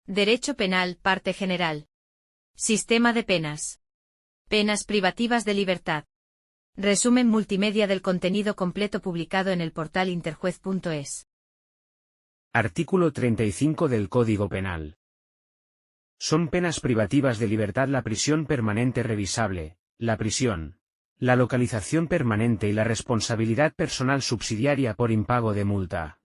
Derecho penal, parte general. Sistema de penas. Penas privativas de libertad. Resumen multimedia del contenido completo publicado en el portal interjuez.es. Artículo 35 del Código Penal. Son penas privativas de libertad la prisión permanente revisable, la prisión, la localización permanente y la responsabilidad personal subsidiaria por impago de multa.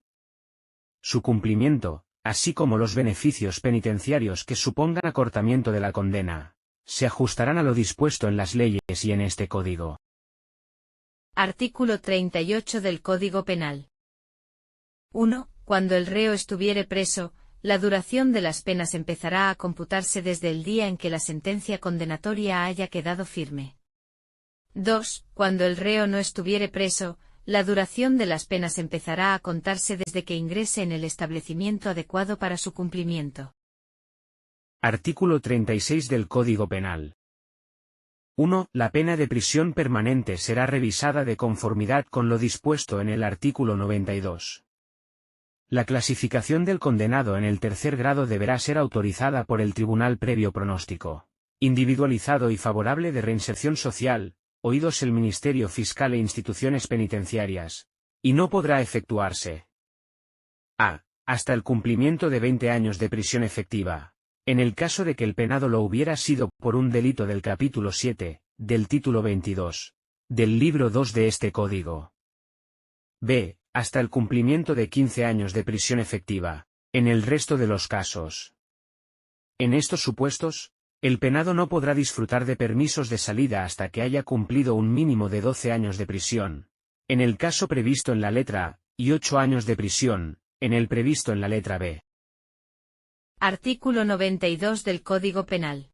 Su cumplimiento, así como los beneficios penitenciarios que supongan acortamiento de la condena, se ajustarán a lo dispuesto en las leyes y en este Código. Artículo 38 del Código Penal. 1. Cuando el reo estuviere preso, la duración de las penas empezará a computarse desde el día en que la sentencia condenatoria haya quedado firme. 2. Cuando el reo no estuviere preso, la duración de las penas empezará a contarse desde que ingrese en el establecimiento adecuado para su cumplimiento. Artículo 36 del Código Penal. 1. La pena de prisión permanente será revisada de conformidad con lo dispuesto en el artículo 92. La clasificación del condenado en el tercer grado deberá ser autorizada por el tribunal previo pronóstico individualizado y favorable de reinserción social, oídos el Ministerio Fiscal e instituciones penitenciarias, y no podrá efectuarse a. Hasta el cumplimiento de 20 años de prisión efectiva, en el caso de que el penado lo hubiera sido por un delito del capítulo 7, del título 22, del libro 2 de este Código. b. Hasta el cumplimiento de 15 años de prisión efectiva, en el resto de los casos. En estos supuestos, el penado no podrá disfrutar de permisos de salida hasta que haya cumplido un mínimo de 12 años de prisión, en el caso previsto en la letra A, y 8 años de prisión, en el previsto en la letra B. Artículo 92 del Código Penal.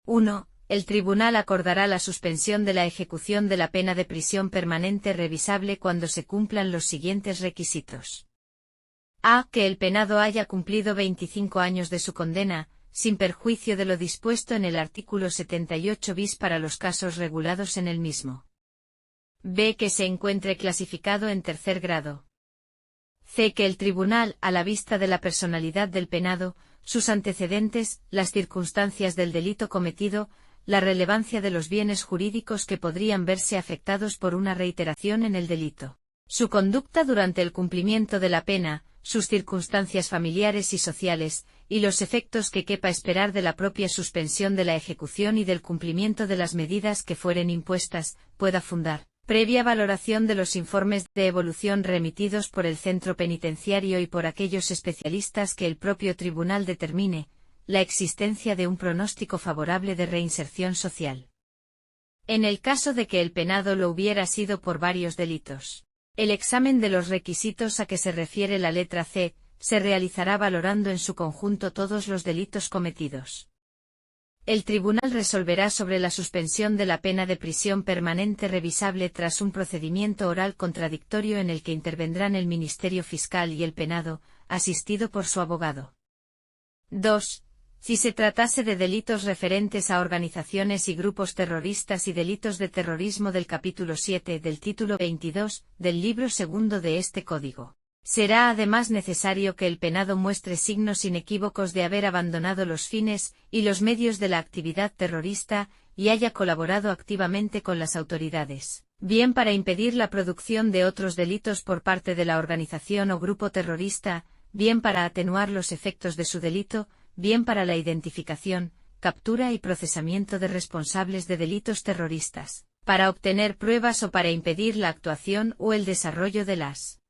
1. El tribunal acordará la suspensión de la ejecución de la pena de prisión permanente revisable cuando se cumplan los siguientes requisitos. A. Que el penado haya cumplido 25 años de su condena, sin perjuicio de lo dispuesto en el artículo 78 bis para los casos regulados en el mismo. B. Que se encuentre clasificado en tercer grado. C. Que el tribunal, a la vista de la personalidad del penado, sus antecedentes, las circunstancias del delito cometido, la relevancia de los bienes jurídicos que podrían verse afectados por una reiteración en el delito, su conducta durante el cumplimiento de la pena, sus circunstancias familiares y sociales, y los efectos que quepa esperar de la propia suspensión de la ejecución y del cumplimiento de las medidas que fueren impuestas, pueda fundar, previa valoración de los informes de evolución remitidos por el centro penitenciario y por aquellos especialistas que el propio tribunal determine, la existencia de un pronóstico favorable de reinserción social. En el caso de que el penado lo hubiera sido por varios delitos, el examen de los requisitos a que se refiere la letra C, se realizará valorando en su conjunto todos los delitos cometidos. El tribunal resolverá sobre la suspensión de la pena de prisión permanente revisable tras un procedimiento oral contradictorio en el que intervendrán el Ministerio Fiscal y el penado, asistido por su abogado. 2. Si se tratase de delitos referentes a organizaciones y grupos terroristas y delitos de terrorismo del capítulo 7 del título 22 del libro segundo de este Código, será además necesario que el penado muestre signos inequívocos de haber abandonado los fines y los medios de la actividad terrorista y haya colaborado activamente con las autoridades, bien para impedir la producción de otros delitos por parte de la organización o grupo terrorista, bien para atenuar los efectos de su delito, bien para la identificación, captura y procesamiento de responsables de delitos terroristas, para obtener pruebas o para impedir la actuación o el desarrollo de las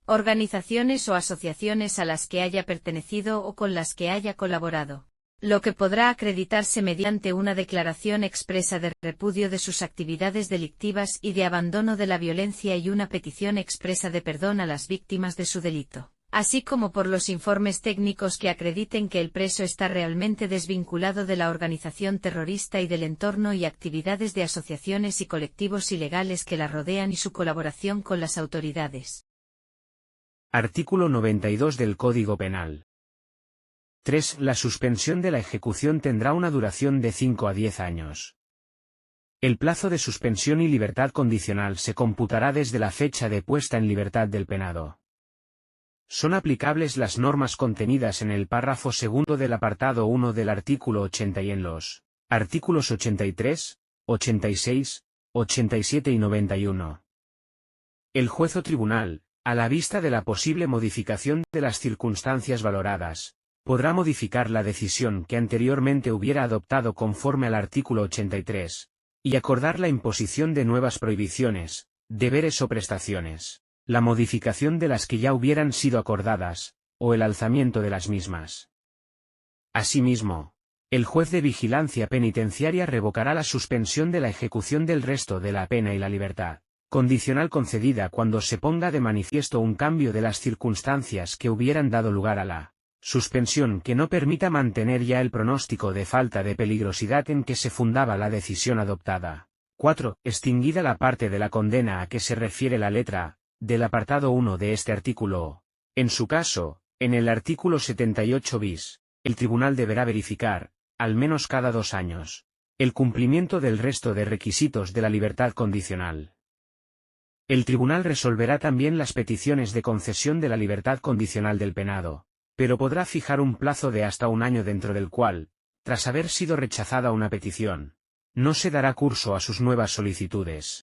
organizaciones o asociaciones a las que haya pertenecido o con las que haya colaborado, lo que podrá acreditarse mediante una declaración expresa de repudio de sus actividades delictivas y de abandono de la violencia y una petición expresa de perdón a las víctimas de su delito, así como por los informes técnicos que acrediten que el preso está realmente desvinculado de la organización terrorista y del entorno y actividades de asociaciones y colectivos ilegales que la rodean y su colaboración con las autoridades. Artículo 92 del Código Penal. 3. La suspensión de la ejecución tendrá una duración de 5 a 10 años. El plazo de suspensión y libertad condicional se computará desde la fecha de puesta en libertad del penado. Son aplicables las normas contenidas en el párrafo segundo del apartado 1 del artículo 80 y en los artículos 83, 86, 87 y 91. El juez o tribunal, a la vista de la posible modificación de las circunstancias valoradas, podrá modificar la decisión que anteriormente hubiera adoptado conforme al artículo 83, y acordar la imposición de nuevas prohibiciones, deberes o prestaciones, la modificación de las que ya hubieran sido acordadas, o el alzamiento de las mismas. Asimismo, el juez de vigilancia penitenciaria revocará la suspensión de la ejecución del resto de la pena y la libertad condicional concedida cuando se ponga de manifiesto un cambio de las circunstancias que hubieran dado lugar a la suspensión que no permita mantener ya el pronóstico de falta de peligrosidad en que se fundaba la decisión adoptada. 4. Extinguida la parte de la condena a que se refiere la letra A del apartado 1 de este artículo. En su caso, en el artículo 78 bis, el tribunal deberá verificar, al menos cada 2 años, el cumplimiento del resto de requisitos de la libertad condicional. El tribunal resolverá también las peticiones de concesión de la libertad condicional del penado, pero podrá fijar un plazo de hasta 1 año dentro del cual, tras haber sido rechazada una petición, no se dará curso a sus nuevas solicitudes.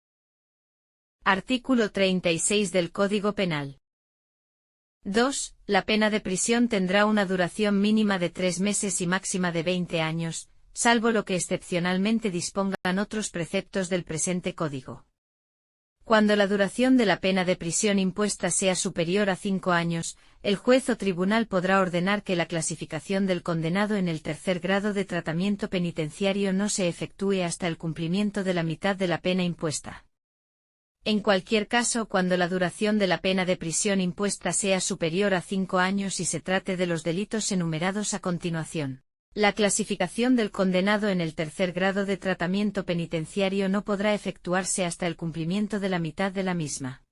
Artículo 36 del Código Penal. 2. La pena de prisión tendrá una duración mínima de 3 meses y máxima de 20 años, salvo lo que excepcionalmente dispongan otros preceptos del presente Código. Cuando la duración de la pena de prisión impuesta sea superior a 5 años, el juez o tribunal podrá ordenar que la clasificación del condenado en el tercer grado de tratamiento penitenciario no se efectúe hasta el cumplimiento de la mitad de la pena impuesta. En cualquier caso, cuando la duración de la pena de prisión impuesta sea superior a 5 años y se trate de los delitos enumerados a continuación, la clasificación del condenado en el tercer grado de tratamiento penitenciario no podrá efectuarse hasta el cumplimiento de la mitad de la misma.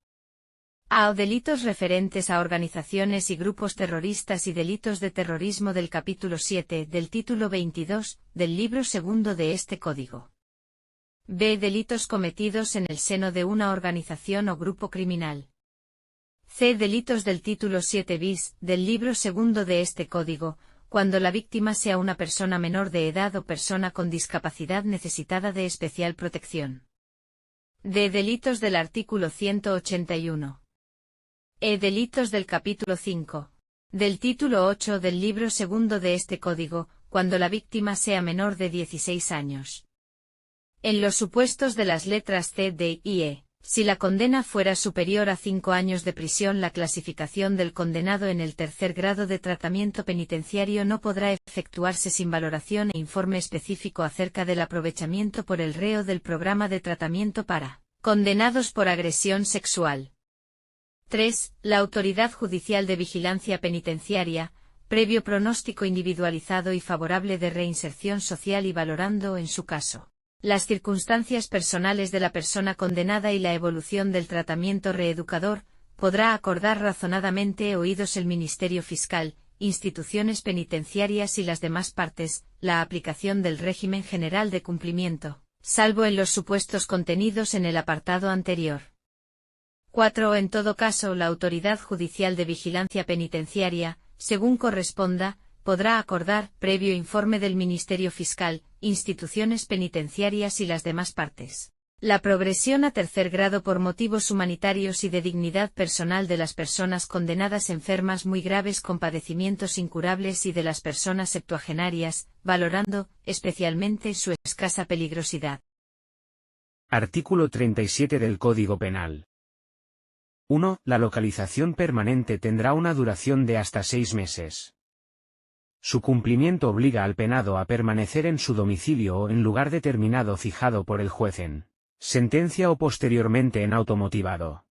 A. O delitos referentes a organizaciones y grupos terroristas y delitos de terrorismo del capítulo 7 del título 22 del libro segundo de este Código. B. Delitos cometidos en el seno de una organización o grupo criminal. C. Delitos del título 7 bis del libro segundo de este Código, cuando la víctima sea una persona menor de edad o persona con discapacidad necesitada de especial protección. D. Delitos del artículo 181. E. Delitos del capítulo 5. Del título 8 del libro segundo de este Código, cuando la víctima sea menor de 16 años. En los supuestos de las letras C, D y E, si la condena fuera superior a 5 años de prisión, la clasificación del condenado en el tercer grado de tratamiento penitenciario no podrá efectuarse sin valoración e informe específico acerca del aprovechamiento por el reo del programa de tratamiento para condenados por agresión sexual. 3. La autoridad judicial de vigilancia penitenciaria, previo pronóstico individualizado y favorable de reinserción social y valorando, en su caso, las circunstancias personales de la persona condenada y la evolución del tratamiento reeducador, podrá acordar razonadamente oídos el Ministerio Fiscal, instituciones penitenciarias y las demás partes, la aplicación del régimen general de cumplimiento, salvo en los supuestos contenidos en el apartado anterior. 4. En todo caso, la autoridad judicial de vigilancia penitenciaria, según corresponda, podrá acordar, previo informe del Ministerio Fiscal, instituciones penitenciarias y las demás partes, la progresión a tercer grado por motivos humanitarios y de dignidad personal de las personas condenadas enfermas muy graves con padecimientos incurables y de las personas septuagenarias, valorando, especialmente, su escasa peligrosidad. Artículo 37 del Código Penal. 1. La localización permanente tendrá una duración de hasta 6 meses. Su cumplimiento obliga al penado a permanecer en su domicilio o en lugar determinado fijado por el juez en sentencia o posteriormente en auto motivado.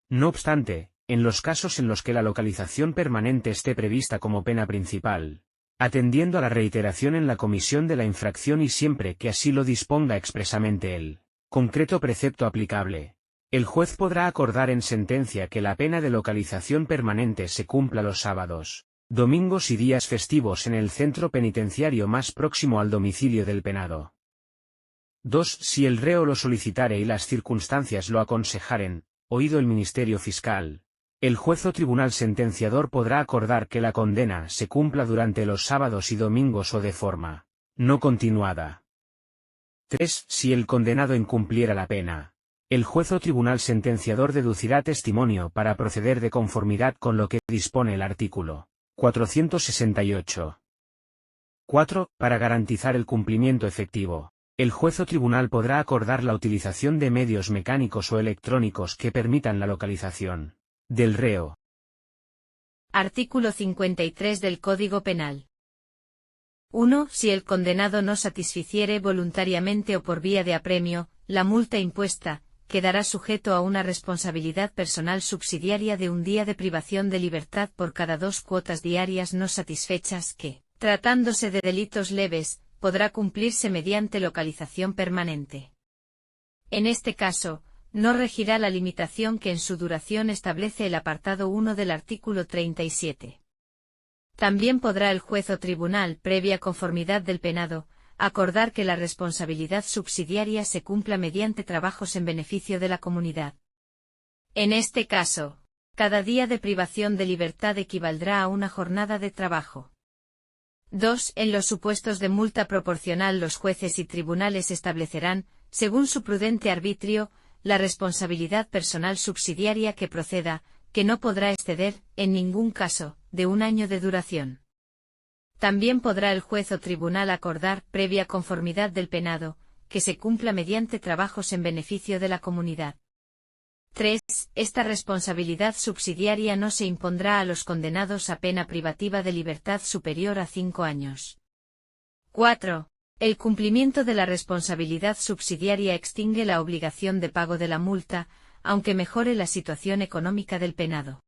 No obstante, en los casos en los que la localización permanente esté prevista como pena principal, atendiendo a la reiteración en la comisión de la infracción y siempre que así lo disponga expresamente el concreto precepto aplicable, el juez podrá acordar en sentencia que la pena de localización permanente se cumpla los sábados, domingos y días festivos en el centro penitenciario más próximo al domicilio del penado. 2. Si el reo lo solicitare y las circunstancias lo aconsejaren, oído el Ministerio Fiscal, El juez o tribunal sentenciador podrá acordar que la condena se cumpla durante los sábados y domingos o de forma no continuada. 3. Si el condenado incumpliera la pena, el juez o tribunal sentenciador deducirá testimonio para proceder de conformidad con lo que dispone el artículo 468. 4. Para garantizar el cumplimiento efectivo, el juez o tribunal podrá acordar la utilización de medios mecánicos o electrónicos que permitan la localización del reo. Artículo 53 del Código Penal. 1. Si el condenado no satisficiere voluntariamente o por vía de apremio, la multa impuesta, quedará sujeto a una responsabilidad personal subsidiaria de un día de privación de libertad por cada 2 cuotas diarias no satisfechas que, tratándose de delitos leves, podrá cumplirse mediante localización permanente. En este caso, no regirá la limitación que en su duración establece el apartado 1 del artículo 37. También podrá el juez o tribunal, previa conformidad del penado, acordar que la responsabilidad subsidiaria se cumpla mediante trabajos en beneficio de la comunidad. En este caso, cada día de privación de libertad equivaldrá a una jornada de trabajo. 2. En los supuestos de multa proporcional los jueces y tribunales establecerán, según su prudente arbitrio, la responsabilidad personal subsidiaria que proceda, que no podrá exceder, en ningún caso, de 1 año de duración. También podrá el juez o tribunal acordar, previa conformidad del penado, que se cumpla mediante trabajos en beneficio de la comunidad. 3. Esta responsabilidad subsidiaria no se impondrá a los condenados a pena privativa de libertad superior a 5 años. 4. El cumplimiento de la responsabilidad subsidiaria extingue la obligación de pago de la multa, aunque mejore la situación económica del penado.